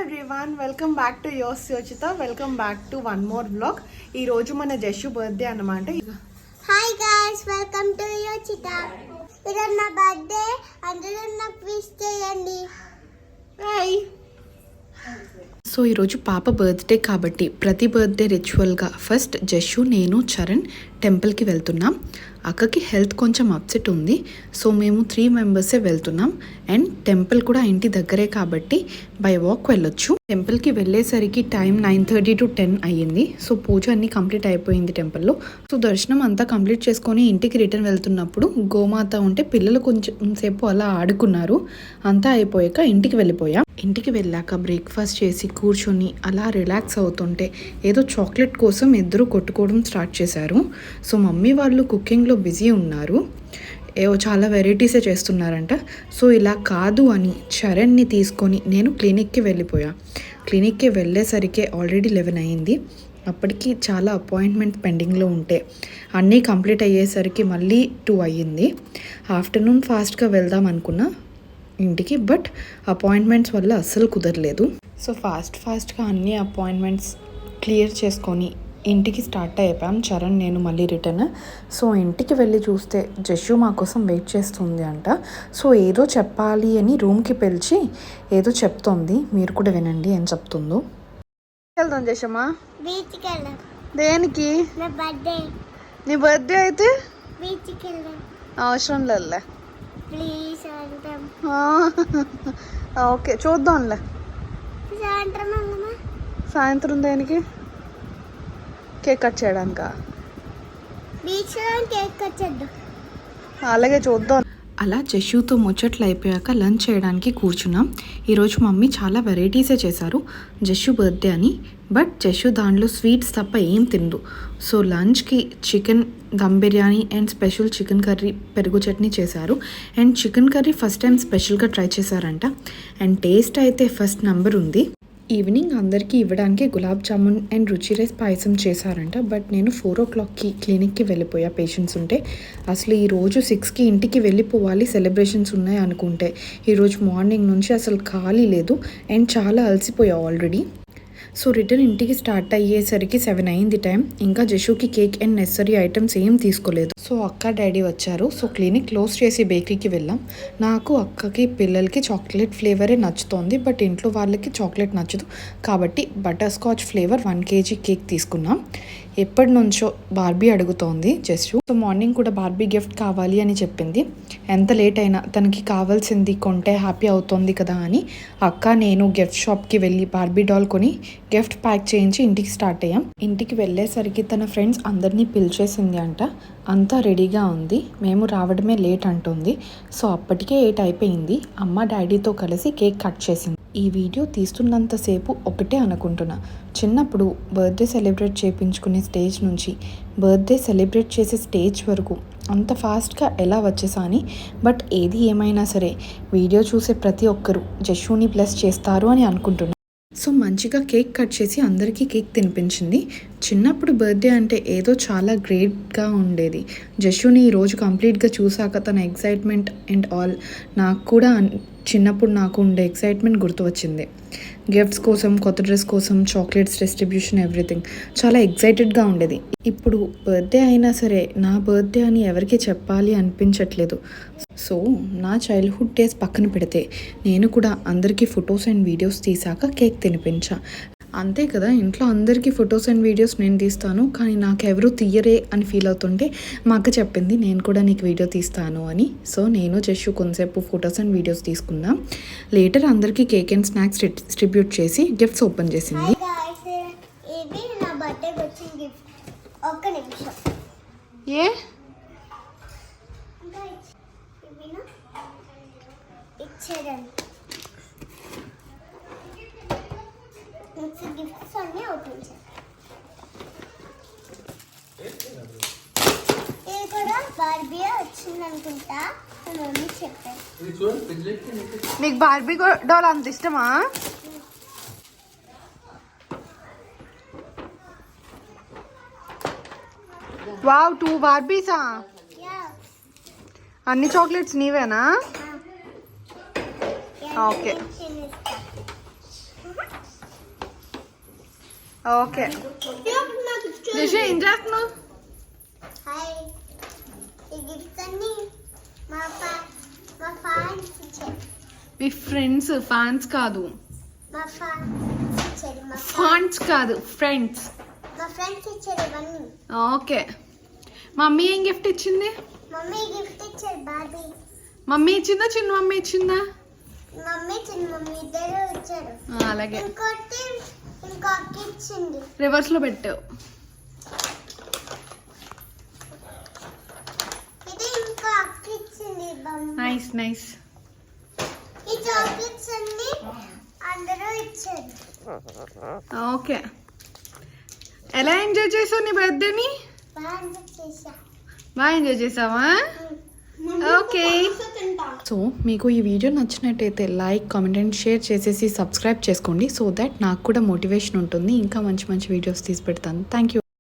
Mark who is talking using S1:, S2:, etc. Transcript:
S1: Everyone welcome back to యోస్ Yochitha. Welcome back to one more blog. ఈ రోజు మన జషు బర్త్డే అన్నమాట.
S2: Hi guys, welcome to Yochitha. ఇది నా బర్త్డే, అందరూ నాకు విష్ చేయండి.
S1: హాయ్. సో ఈరోజు పాప బర్త్డే కాబట్టి ప్రతి బర్త్డే రిచువల్గా ఫస్ట్ జషు, నేను, చరణ్ టెంపుల్కి వెళ్తున్నాం. అక్కకి హెల్త్ కొంచెం అప్సెట్ ఉంది, సో మేము 3 మెంబర్సే వెళ్తున్నాం. అండ్ టెంపుల్ కూడా ఇంటి దగ్గరే కాబట్టి బై వాక్ వెళ్ళొచ్చు. టెంపుల్కి వెళ్ళేసరికి టైం 9:30 to 10 అయ్యింది. సో పూజ అన్నీ కంప్లీట్ అయిపోయింది టెంపుల్లో. సో దర్శనం అంతా కంప్లీట్ చేసుకొని ఇంటికి రిటర్న్ వెళ్తున్నప్పుడు గోమాత ఉంటే పిల్లలు కొంచెం సేపు అలా ఆడుకున్నారు. అంతా అయిపోయాక ఇంటికి వెళ్ళిపోయాం. ఇంటికి వెళ్ళాక బ్రేక్ఫాస్ట్ చేసి కూర్చొని అలా రిలాక్స్ అవుతుంటే ఏదో చాక్లెట్ కోసం ఇద్దరు కొట్టుకోవడం స్టార్ట్ చేశారు. సో మమ్మీ వాళ్ళు కుకింగ్లో బిజీ ఉన్నారు, ఏవో చాలా వెరైటీసే చేస్తున్నారంట. సో ఇలా కాదు అని చరణ్ని తీసుకొని నేను క్లినిక్కి వెళ్ళిపోయా. క్లినిక్కి వెళ్ళేసరికి ఆల్రెడీ 11 అయ్యింది. అప్పటికి చాలా అపాయింట్మెంట్ పెండింగ్లో ఉంటే అన్నీ కంప్లీట్ అయ్యేసరికి మళ్ళీ 2 అయ్యింది. ఆఫ్టర్నూన్ ఫాస్ట్గా వెళ్దాం అనుకున్నా ఇంటికి, బట్ అపాయింట్మెంట్స్ వల్ల అస్సలు కుదరలేదు. సో ఫాస్ట్గా అన్ని అపాయింట్మెంట్స్ క్లియర్ చేసుకొని ఇంటికి స్టార్ట్ అయిపోయాం. చరణ్, నేను మళ్ళీ రిటర్న్. సో ఇంటికి వెళ్ళి చూస్తే జషు మా కోసం వెయిట్ చేస్తుంది అంట. సో ఏదో చెప్పాలి అని రూమ్కి పిలిచి ఏదో చెప్తోంది. మీరు కూడా వినండి ఏం చెప్తుందో. వెళ్దాం జషమ్మా.
S2: బీచ్కి వెళ్దాం.
S1: దేనికి?
S2: నా బర్త్డే.
S1: నీ బర్త్డే అయితే
S2: బీచ్కి వెళ్దాం.
S1: అవసరం లేదులే,
S2: ప్లీజ్ వెళ్దాం.
S1: ఓకే చూద్దాంలే.
S2: సాయంత్రం వెళ్దామా?
S1: సాయంత్రం దేనికి? కేక్ కట్ చేయడానికా?
S2: బీచ్లో కేక్ కట్ చేద్దాం.
S1: అలాగే చూద్దాం. అలా జషుతో ముచ్చట్లు అయిపోయాక లంచ్ చేయడానికి కూర్చున్నాం. ఈరోజు మమ్మీ చాలా వెరైటీసే చేశారు జషు బర్త్డే అని, బట్ జషు దాంట్లో స్వీట్స్ తప్ప ఏం తిందు. సో లంచ్కి chicken dum biryani and special chicken curry, పెరుగు చట్నీ చేశారు. And chicken curry first time స్పెషల్గా ట్రై చేశారంట. అండ్ టేస్ట్ అయితే ఫస్ట్ నంబర్ ఉంది. ఈవినింగ్ అందరికీ ఇవ్వడానికి గులాబ్ జామున్ అండ్ రుచి రైస్ పాయసం చేశారంట. బట్ నేను 4 o'clockకి క్లినిక్కి వెళ్ళిపోయా పేషెంట్స్ ఉంటే. అసలు ఈరోజు 6కి ఇంటికి వెళ్ళిపోవాలి, సెలబ్రేషన్స్ ఉన్నాయి అనుకుంటే ఈరోజు మార్నింగ్ నుంచి అసలు ఖాళీ లేదు అండ్ చాలా అలసిపోయా ఆల్రెడీ. సో రిటర్న్ ఇంటికి స్టార్ట్ అయ్యేసరికి 7 అయింది టైం. ఇంకా జషుకి కేక్ అండ్ నెసరీ ఐటమ్స్ ఏం తీసుకోలేదు. సో అక్క డాడీ వచ్చారు. సో క్లినిక్ క్లోజ్ చేసి బేకరీకి వెళ్ళాం. నాకు, అక్కకి, పిల్లలకి చాక్లెట్ ఫ్లేవరే నచ్చుతోంది, బట్ ఇంట్లో వాళ్ళకి చాక్లెట్ నచ్చదు కాబట్టి butter scotch flavour 1 kg cake తీసుకున్నాం. ఎప్పటి నుంచో బార్బీ అడుగుతోంది జస్ట్. సో మార్నింగ్ కూడా బార్బీ గిఫ్ట్ కావాలి అని చెప్పింది. ఎంత లేట్ అయినా తనకి కావాల్సింది కొంటే హ్యాపీ అవుతోంది కదా అని అక్క, నేను గిఫ్ట్ షాప్కి వెళ్ళి బార్బీ డాల్ కొని గిఫ్ట్ ప్యాక్ చేయించి ఇంటికి స్టార్ట్ అయ్యాం. ఇంటికి వెళ్ళేసరికి తన ఫ్రెండ్స్ అందరినీ పిలిచేసింది అంట. అంతా రెడీగా ఉంది, మేము రావడమే లేట్ అంటుంది. సో అప్పటికే 8 అయిపోయింది. అమ్మ డాడీతో కలిసి కేక్ కట్ చేసింది. ఈ వీడియో తీస్తున్నంతసేపు ఒకటే అనుకుంటున్నా, చిన్నప్పుడు బర్త్డే సెలబ్రేట్ చేయించుకునే స్టేజ్ నుంచి బర్త్డే సెలబ్రేట్ చేసే స్టేజ్ వరకు అంత ఫాస్ట్గా ఎలా వచ్చేసా అని. బట్ ఏది ఏమైనా సరే వీడియో చూసే ప్రతి ఒక్కరూ జషుని బ్లెస్ చేస్తారు అని అనుకుంటున్నా. సో మంచిగా కేక్ కట్ చేసి అందరికీ కేక్ తినిపించింది. చిన్నప్పుడు బర్త్డే అంటే ఏదో చాలా గ్రేట్గా ఉండేది. జషుని ఈరోజు కంప్లీట్గా చూసాక తన ఎక్సైట్మెంట్ అండ్ ఆల్ నాకు కూడా చిన్నప్పుడు నాకు ఉండే ఎక్సైట్మెంట్ గుర్తు వచ్చింది. గిఫ్ట్స్ కోసం, కొత్త డ్రెస్ కోసం, చాక్లెట్స్ డిస్ట్రిబ్యూషన్, ఎవ్రీథింగ్ చాలా ఎక్సైటెడ్గా ఉండేది. ఇప్పుడు బర్త్డే అయినా సరే నా బర్త్డే అని ఎవరికి చెప్పాలి అనిపించట్లేదు. సో నా చైల్డ్హుడ్ డేస్ పక్కన పెడితే నేను కూడా అందరికీ ఫొటోస్ అండ్ వీడియోస్ తీసాక కేక్ తినిపించా. అంతే కదా, ఇంట్లో అందరికీ ఫొటోస్ అండ్ వీడియోస్ నేను తీస్తాను, కానీ నాకు ఎవరు తీయరే అని ఫీల్ అవుతుంటే మా అక్క చెప్పింది నేను కూడా నీకు వీడియో తీస్తాను అని. సో నేను జస్ట్ కొంతసేపు ఫొటోస్ అండ్ వీడియోస్ తీసుకున్నా. లేటర్ అందరికీ కేక్ అండ్ స్నాక్స్ డిస్ట్రిబ్యూట్ చేసి గిఫ్ట్స్ ఓపెన్ చేసింది.
S2: ఇది నా బర్త్డేకి వచ్చిన గిఫ్ట్. ఒక్క నిమిషం.
S1: ఏ
S2: ఇచ్చేదండి గిఫ్ట్స్ అన్నీ ఓపెన్ చేయాలి. ఇది కూడా బార్బీ వచ్చింది అనుకుంటా, మమ్మీ చెప్పారు.
S1: నీకు బార్బీ డాల్ అంత ఇష్టమా? వావ్, 2 బార్బీసా? అన్ని చాక్లెట్స్ నీవేనా? ఓకే. ఓకే జషు ఏం చేస్తున్నావు?
S2: హాయ్ ఈ గిఫ్ట్స్ అన్ని మా ఫ్యాన్స్ ఇచ్చారు.
S1: మీ ఫ్రెండ్స్ ఫ్యాన్స్ కాదు,
S2: మా ఫ్యాన్స్ ఇచ్చారు.
S1: ఫాంట్స్ కాదు, ఫ్రెండ్స్.
S2: మా ఫ్రెండ్స్ ఇచ్చారు ఇవన్నీ.
S1: ఓకే. మమ్మీ ఏం గిఫ్ట్ ఇచ్చింది?
S2: మమ్మీ గిఫ్ట్ ఇచ్చారు బార్బీ.
S1: మమ్మీ ఇచ్చిందా చిన్న మమ్మీ ఇచ్చిందా?
S2: మమ్మీ చిన్న మమ్మీ ఇద్దరు ఇచ్చారు.
S1: అలాగే
S2: ఇంకొక ఇచ్చింది.
S1: రివర్స్ లో పెట్టావు.
S2: ఇది ఇంకో అక్క ఇచ్చింది.
S1: Nice nice.
S2: ఈ చాక్లెట్స్ అన్ని అందరూ ఇచ్చారు.
S1: ఓకే. ఎలా ఎంజాయ్ చేసావు నీ బర్త్డేని? బాగా ఎంజాయ్ చేసావా? ఓకే. సో మీకు ఈ వీడియో నచ్చినట్టయితే లైక్, కామెంట్ అండ్ షేర్ చేసేసి సబ్స్క్రైబ్ చేసుకోండి. సో దట్ నాకు కూడా మోటివేషన్ ఉంటుంది, ఇంకా మంచి మంచి వీడియోస్ తీసి పెడతాను. Thank you.